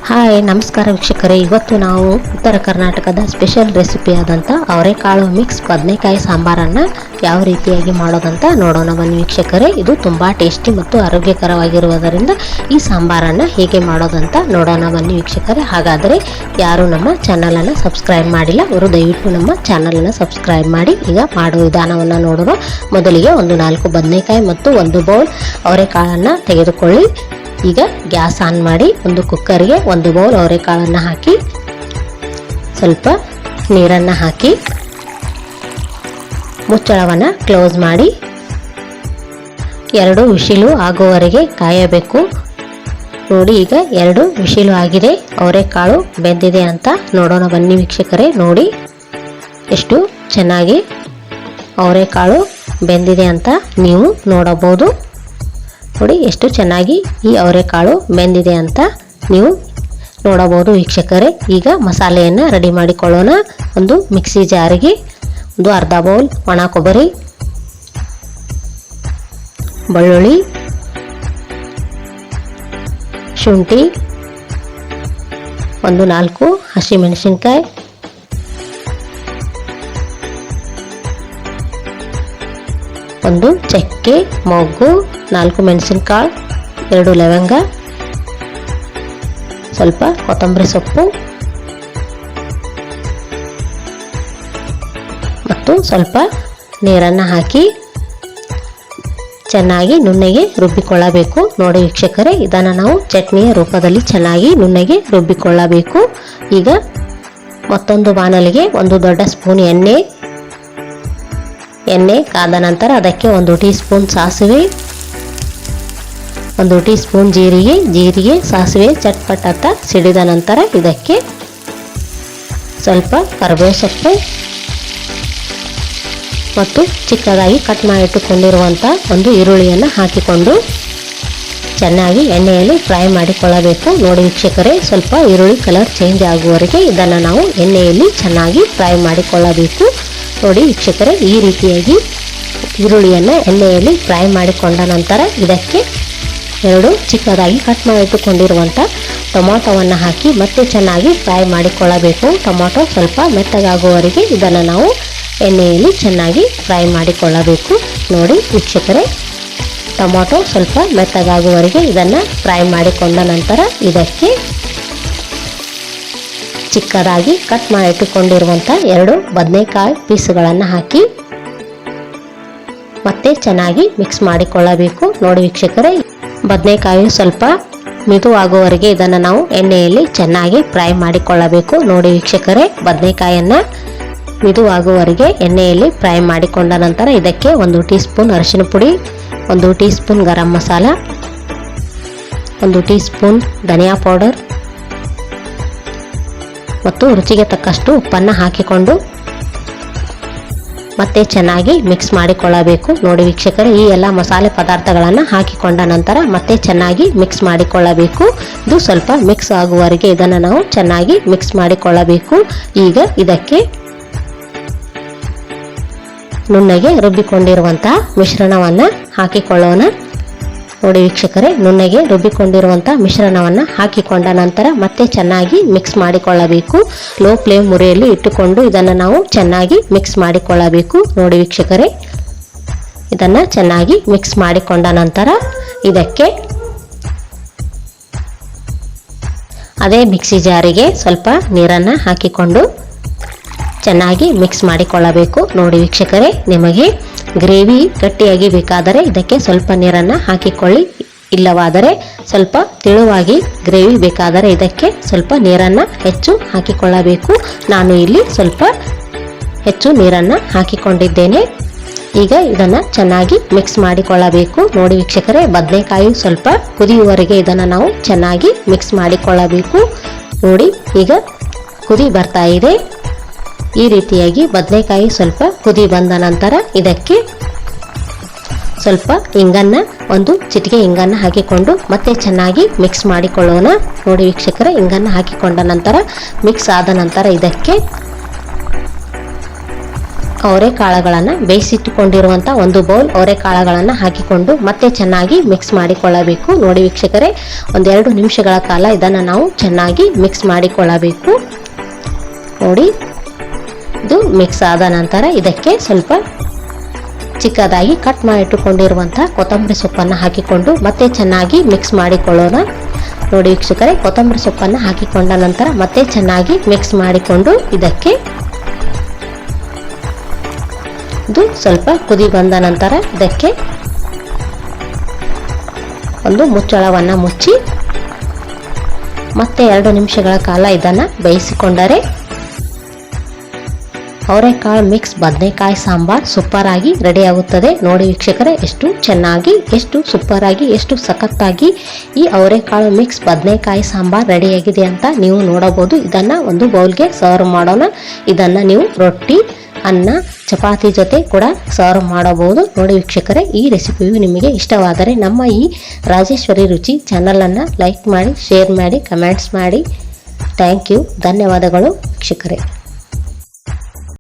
Hi ನಮಸ್ಕಾರ ವೀಕ್ಷಕರೇ, ಇವತ್ತು ನಾವು ಉತ್ತರ ಕರ್ನಾಟಕದ ಸ್ಪೆಷಲ್ ರೆಸಿಪಿ ಆದಂಥ ಅವರೆಕಾಳು ಮಿಕ್ಸ್ ಬದನೆಕಾಯಿ ಸಾಂಬಾರನ್ನು ಯಾವ ರೀತಿಯಾಗಿ ಮಾಡೋದಂತ ನೋಡೋಣ ಬನ್ನಿ ವೀಕ್ಷಕರೇ. ಇದು ತುಂಬ ಟೇಸ್ಟಿ ಮತ್ತು ಆರೋಗ್ಯಕರವಾಗಿರುವುದರಿಂದ ಈ ಸಾಂಬಾರನ್ನು ಹೇಗೆ ಮಾಡೋದಂತ ನೋಡೋಣ ಬನ್ನಿ ವೀಕ್ಷಕರೇ. ಹಾಗಾದರೆ ಯಾರು ನಮ್ಮ ಚಾನಲನ್ನು ಸಬ್ಸ್ಕ್ರೈಬ್ ಮಾಡಿಲ್ಲ ಅವರು ದಯವಿಟ್ಟು ನಮ್ಮ ಚಾನಲನ್ನು ಸಬ್ಸ್ಕ್ರೈಬ್ ಮಾಡಿ. ಈಗ ಮಾಡುವ ವಿಧಾನವನ್ನು ನೋಡುವ. ಮೊದಲಿಗೆ 4 ಬದನೆಕಾಯಿ ಮತ್ತು 1 ಬೌಲ್ ಅವರೆಕಾಳನ್ನು ತೆಗೆದುಕೊಳ್ಳಿ. ಈಗ ಗ್ಯಾಸ್ ಆನ್ ಮಾಡಿ ಒಂದು ಕುಕ್ಕರ್ಗೆ 1 ಬೌಲ್ ಅವರೆಕಾಳನ್ನು ಹಾಕಿ ಸ್ವಲ್ಪ ನೀರನ್ನು ಹಾಕಿ ಮುಚ್ಚಳವನ್ನು ಕ್ಲೋಸ್ ಮಾಡಿ 2 ವಿಶಿಲು ಆಗುವವರೆಗೆ ಕಾಯಬೇಕು. ನೋಡಿ, ಈಗ 2 ವಿಶಿಲು ಆಗಿದೆ. ಅವರೆಕಾಳು ಬೆಂದಿದೆ ಅಂತ ನೋಡೋಣ ಬನ್ನಿ ವೀಕ್ಷಕರೇ. ನೋಡಿ ಎಷ್ಟು ಚೆನ್ನಾಗಿ ಅವರೆಕಾಳು ಬೆಂದಿದೆ ಅಂತ ನೀವು ನೋಡಬಹುದು. ನೋಡಿ ಎಷ್ಟು ಚೆನ್ನಾಗಿ ಈ ಅವರೆಕಾಳು ಬೆಂದಿದೆ ಅಂತ ನೀವು ನೋಡಬಹುದು ವೀಕ್ಷಕರೇ. ಈಗ ಮಸಾಲೆಯನ್ನು ರೆಡಿ ಮಾಡಿಕೊಳ್ಳೋಣ. ಒಂದು ಮಿಕ್ಸಿ ಜಾರಿಗೆ ಒಂದು ಅರ್ಧ ಬೌಲ್ ಒಣ ಕೊಬ್ಬರಿ, ಬೆಳ್ಳುಳ್ಳಿ, ಶುಂಠಿ, 4 ಹಸಿಮೆಣಸಿನಕಾಯಿ, ಒಂದು ಚಕ್ಕೆ, ಮೊಗ್ಗು, 4 ಮೆಣಸಿನಕಾಳು, 2 ಲವಂಗ, ಸ್ವಲ್ಪ ಕೊತ್ತಂಬರಿ ಸೊಪ್ಪು ಮತ್ತು ಸ್ವಲ್ಪ ನೀರನ್ನು ಹಾಕಿ ಚೆನ್ನಾಗಿ ನುಣ್ಣಗೆ ರುಬ್ಬಿಕೊಳ್ಳಬೇಕು. ನೋಡಿ ವೀಕ್ಷಕರೇ, ಇದನ್ನು ನಾವು ಚಟ್ನಿಯ ರೂಪದಲ್ಲಿ ಚೆನ್ನಾಗಿ ನುಣ್ಣಗೆ ರುಬ್ಬಿಕೊಳ್ಳಬೇಕು. ಈಗ ಮತ್ತೊಂದು ಬಾಣಲಿಗೆ 1 ದೊಡ್ಡ ಸ್ಪೂನ್ ಎಣ್ಣೆ ಕಾದ ನಂತರ ಅದಕ್ಕೆ 1 ಟೀ ಸ್ಪೂನ್ ಸಾಸಿವೆ, 1 ಟೀ ಸ್ಪೂನ್ ಜೀರಿಗೆ ಸಾಸಿವೆ ಚಟ್ಪಟ ಅಂತ ಸಿಡಿದ ನಂತರ ಇದಕ್ಕೆ ಸ್ವಲ್ಪ ಕರಿಬೇವು ಸೊಪ್ಪು ಮತ್ತು ಚಿಕ್ಕದಾಗಿ ಕಟ್ ಮಾಡಿಟ್ಟುಕೊಂಡಿರುವಂಥ ಒಂದು ಈರುಳ್ಳಿಯನ್ನು ಹಾಕಿಕೊಂಡು ಚೆನ್ನಾಗಿ ಎಣ್ಣೆಯಲ್ಲಿ ಫ್ರೈ ಮಾಡಿಕೊಳ್ಳಬೇಕು. ನೋಡಿ ವೀಕ್ಷಕರೇ, ಸ್ವಲ್ಪ ಈರುಳ್ಳಿ ಕಲರ್ ಚೇಂಜ್ ಆಗುವವರೆಗೆ ಇದನ್ನು ನಾವು ಎಣ್ಣೆಯಲ್ಲಿ ಚೆನ್ನಾಗಿ ಫ್ರೈ ಮಾಡಿಕೊಳ್ಳಬೇಕು. ನೋಡಿ ವೀಕ್ಷಕರೇ, ಈ ರೀತಿಯಾಗಿ ಈರುಳ್ಳಿಯನ್ನು ಎಣ್ಣೆಯಲ್ಲಿ ಫ್ರೈ ಮಾಡಿಕೊಂಡ ನಂತರ ಇದಕ್ಕೆ 2 ಚಿಕ್ಕದಾಗಿ ಕಟ್ ಮಾಡಿಟ್ಟುಕೊಂಡಿರುವಂಥ ಟೊಮಾಟೊವನ್ನು ಹಾಕಿ ಮತ್ತೆ ಚೆನ್ನಾಗಿ ಫ್ರೈ ಮಾಡಿಕೊಳ್ಳಬೇಕು. ಟೊಮಾಟೊ ಸ್ವಲ್ಪ ಮೆತ್ತಗಾಗುವವರೆಗೆ ಇದನ್ನು ನಾವು ಎಣ್ಣೆಯಲ್ಲಿ ಚೆನ್ನಾಗಿ ಫ್ರೈ ಮಾಡಿಕೊಳ್ಳಬೇಕು. ನೋಡಿ ವೀಕ್ಷಕರೇ, ಟೊಮಾಟೊ ಸ್ವಲ್ಪ ಮೆತ್ತಗಾಗುವವರೆಗೆ ಇದನ್ನು ಫ್ರೈ ಮಾಡಿಕೊಂಡ ನಂತರ ಇದಕ್ಕೆ ಚಿಕ್ಕದಾಗಿ ಕಟ್ ಮಾಡಿಟ್ಟುಕೊಂಡಿರುವಂಥ 2 ಬದನೆಕಾಯಿ ಪೀಸ್ಗಳನ್ನು ಹಾಕಿ ಮತ್ತೆ ಚೆನ್ನಾಗಿ ಮಿಕ್ಸ್ ಮಾಡಿಕೊಳ್ಳಬೇಕು. ನೋಡಿ ವೀಕ್ಷಕರೇ, ಬದನೆಕಾಯಿ ಸ್ವಲ್ಪ ಮಿದುವಾಗುವವರೆಗೆ ಇದನ್ನು ನಾವು ಎಣ್ಣೆಯಲ್ಲಿ ಚೆನ್ನಾಗಿ ಫ್ರೈ ಮಾಡಿಕೊಳ್ಳಬೇಕು. ನೋಡಿ ವೀಕ್ಷಕರೇ, ಬದನೆಕಾಯನ್ನು ಮಿದುವಾಗುವವರೆಗೆ ಎಣ್ಣೆಯಲ್ಲಿ ಫ್ರೈ ಮಾಡಿಕೊಂಡ ನಂತರ ಇದಕ್ಕೆ 1 ಟೀ ಸ್ಪೂನ್ ಅರಿಶಿನ ಪುಡಿ, 1 tea spoon garam masala, 1 tea spoon ಧನಿಯಾ ಪೌಡರ್ ಮತ್ತು ರುಚಿಗೆ ತಕ್ಕಷ್ಟು ಉಪ್ಪನ್ನು ಹಾಕಿಕೊಂಡು ಮತ್ತೆ ಚೆನ್ನಾಗಿ ಮಿಕ್ಸ್ ಮಾಡಿಕೊಳ್ಳಬೇಕು. ನೋಡಿ ವೀಕ್ಷಕರೇ, ಈ ಎಲ್ಲ ಮಸಾಲೆ ಪದಾರ್ಥಗಳನ್ನು ಹಾಕಿಕೊಂಡ ನಂತರ ಮತ್ತೆ ಚೆನ್ನಾಗಿ ಮಿಕ್ಸ್ ಮಾಡಿಕೊಳ್ಳಬೇಕು. ಇದು ಸ್ವಲ್ಪ ಮಿಕ್ಸ್ ಆಗುವವರೆಗೆ ಇದನ್ನು ನಾವು ಚೆನ್ನಾಗಿ ಮಿಕ್ಸ್ ಮಾಡಿಕೊಳ್ಳಬೇಕು. ಈಗ ಇದಕ್ಕೆ ನುಣ್ಣಗೆ ರುಬ್ಬಿಕೊಂಡಿರುವಂತಹ ಮಿಶ್ರಣವನ್ನು ಹಾಕಿಕೊಳ್ಳೋಣ. ನೋಡಿ ವೀಕ್ಷಕರೇ, ನುಣ್ಣಗೆ ರುಬ್ಬಿಕೊಂಡಿರುವಂಥ ಮಿಶ್ರಣವನ್ನು ಹಾಕಿಕೊಂಡ ನಂತರ ಮತ್ತೆ ಚೆನ್ನಾಗಿ ಮಿಕ್ಸ್ ಮಾಡಿಕೊಳ್ಳಬೇಕು. ಲೋ ಫ್ಲೇಮ್ ಉರಿಯಲ್ಲಿ ಇಟ್ಟುಕೊಂಡು ಇದನ್ನು ನಾವು ಚೆನ್ನಾಗಿ ಮಿಕ್ಸ್ ಮಾಡಿಕೊಳ್ಳಬೇಕು. ನೋಡಿ ವೀಕ್ಷಕರೇ, ಇದನ್ನು ಚೆನ್ನಾಗಿ ಮಿಕ್ಸ್ ಮಾಡಿಕೊಂಡ ನಂತರ ಇದಕ್ಕೆ ಅದೇ ಮಿಕ್ಸಿ ಜಾರಿಗೆ ಸ್ವಲ್ಪ ನೀರನ್ನು ಹಾಕಿಕೊಂಡು ಚೆನ್ನಾಗಿ ಮಿಕ್ಸ್ ಮಾಡಿಕೊಳ್ಳಬೇಕು. ನೋಡಿ ವೀಕ್ಷಕರೇ, ನಿಮಗೆ ಗ್ರೇವಿ ಗಟ್ಟಿಯಾಗಿ ಬೇಕಾದರೆ ಇದಕ್ಕೆ ಸ್ವಲ್ಪ ನೀರನ್ನು ಹಾಕಿಕೊಳ್ಳಿ. ಇಲ್ಲವಾದರೆ ಸ್ವಲ್ಪ ತೆಳುವಾಗಿ ಗ್ರೇವಿ ಬೇಕಾದರೆ ಇದಕ್ಕೆ ಸ್ವಲ್ಪ ನೀರನ್ನು ಹೆಚ್ಚು ಹಾಕಿಕೊಳ್ಳಬೇಕು. ನಾನು ಇಲ್ಲಿ ಸ್ವಲ್ಪ ಹೆಚ್ಚು ನೀರನ್ನು ಹಾಕಿಕೊಂಡಿದ್ದೇನೆ. ಈಗ ಇದನ್ನು ಚೆನ್ನಾಗಿ ಮಿಕ್ಸ್ ಮಾಡಿಕೊಳ್ಳಬೇಕು. ನೋಡಿ ವೀಕ್ಷಕರೇ, ಬದನೆಕಾಯಿ ಸ್ವಲ್ಪ ಕುದಿಯುವವರೆಗೆ ಇದನ್ನು ನಾವು ಚೆನ್ನಾಗಿ ಮಿಕ್ಸ್ ಮಾಡಿಕೊಳ್ಳಬೇಕು. ನೋಡಿ, ಈಗ ಕುದಿ ಬರ್ತಾ ಇದೆ. ಈ ರೀತಿಯಾಗಿ ಬದನೆಕಾಯಿ ಸ್ವಲ್ಪ ಕುದಿ ಬಂದ ನಂತರ ಇದಕ್ಕೆ ಸ್ವಲ್ಪ ಇಂಗನ್ನು, 1 ಚಿಟಿಕೆ ಇಂಗನ್ನು ಹಾಕಿಕೊಂಡು ಮತ್ತೆ ಚೆನ್ನಾಗಿ ಮಿಕ್ಸ್ ಮಾಡಿಕೊಳ್ಳೋಣ. ನೋಡಿ ವೀಕ್ಷಕರೇ, ಇಂಗನ್ನು ಹಾಕಿಕೊಂಡ ನಂತರ ಮಿಕ್ಸ್ ಆದ ನಂತರ ಇದಕ್ಕೆ ಅವರೆಕಾಳುಗಳನ್ನು ಬೇಯಿಸಿಟ್ಟುಕೊಂಡಿರುವಂಥ ಒಂದು ಬೌಲ್ ಅವರೆಕಾಳುಗಳನ್ನು ಹಾಕಿಕೊಂಡು ಮತ್ತೆ ಚೆನ್ನಾಗಿ ಮಿಕ್ಸ್ ಮಾಡಿಕೊಳ್ಳಬೇಕು. ನೋಡಿ ವೀಕ್ಷಕರೇ, 1-2 ನಿಮಿಷಗಳ ಕಾಲ ಇದನ್ನು ನಾವು ಚೆನ್ನಾಗಿ ಮಿಕ್ಸ್ ಮಾಡಿಕೊಳ್ಳಬೇಕು. ನೋಡಿ, ಇದು ಮಿಕ್ಸ್ ಆದ ನಂತರ ಇದಕ್ಕೆ ಸ್ವಲ್ಪ ಚಿಕ್ಕದಾಗಿ ಕಟ್ ಮಾಡಿಟ್ಟುಕೊಂಡಿರುವಂಥ ಕೊತ್ತಂಬರಿ ಸೊಪ್ಪನ್ನು ಹಾಕಿಕೊಂಡು ಮತ್ತೆ ಚೆನ್ನಾಗಿ ಮಿಕ್ಸ್ ಮಾಡಿಕೊಳ್ಳೋಣ. ನೋಡಿ ವೀಕ್ಷಕರೇ, ಕೊತ್ತಂಬರಿ ಸೊಪ್ಪನ್ನು ಹಾಕಿಕೊಂಡ ನಂತರ ಮತ್ತೆ ಚೆನ್ನಾಗಿ ಮಿಕ್ಸ್ ಮಾಡಿಕೊಂಡು ಇದಕ್ಕೆ ಇದು ಸ್ವಲ್ಪ ಕುದಿ ಬಂದ ನಂತರ ಇದಕ್ಕೆ ಒಂದು ಮುಚ್ಚಳವನ್ನು ಮುಚ್ಚಿ ಮತ್ತೆ 2 ನಿಮಿಷಗಳ ಕಾಲ ಇದನ್ನು ಬೇಯಿಸಿಕೊಂಡರೆ ಅವರೆಕಾಳು ಮಿಕ್ಸ್ ಬದನೆಕಾಯಿ ಸಾಂಬಾರ್ ಸೂಪರ್ ಆಗಿ ರೆಡಿ ಆಗುತ್ತದೆ. ನೋಡಿ ವೀಕ್ಷಕರೇ, ಎಷ್ಟು ಚೆನ್ನಾಗಿ, ಎಷ್ಟು ಸೂಪರ್ ಆಗಿ, ಎಷ್ಟು ಸಖತ್ತಾಗಿ ಈ ಅವರೆಕಾಳು ಮಿಕ್ಸ್ ಬದನೆಕಾಯಿ ಸಾಂಬಾರ್ ರೆಡಿಯಾಗಿದೆ ಅಂತ ನೀವು ನೋಡಬಹುದು. ಇದನ್ನು ಒಂದು ಬೌಲ್ಗೆ ಸರ್ವ್ ಮಾಡೋಣ. ಇದನ್ನು ನೀವು ರೊಟ್ಟಿ, ಅನ್ನ, ಚಪಾತಿ ಜೊತೆ ಕೂಡ ಸರ್ವ್ ಮಾಡಬಹುದು. ನೋಡಿ ವೀಕ್ಷಕರೇ, ಈ ರೆಸಿಪಿಯು ನಿಮಗೆ ಇಷ್ಟವಾದರೆ ನಮ್ಮ ಈ ರಾಜೇಶ್ವರಿ ರುಚಿ ಚಾನಲನ್ನು ಲೈಕ್ ಮಾಡಿ, ಶೇರ್ ಮಾಡಿ, ಕಮೆಂಟ್ಸ್ ಮಾಡಿ. Thank you. ಧನ್ಯವಾದಗಳು ವೀಕ್ಷಕರೇ.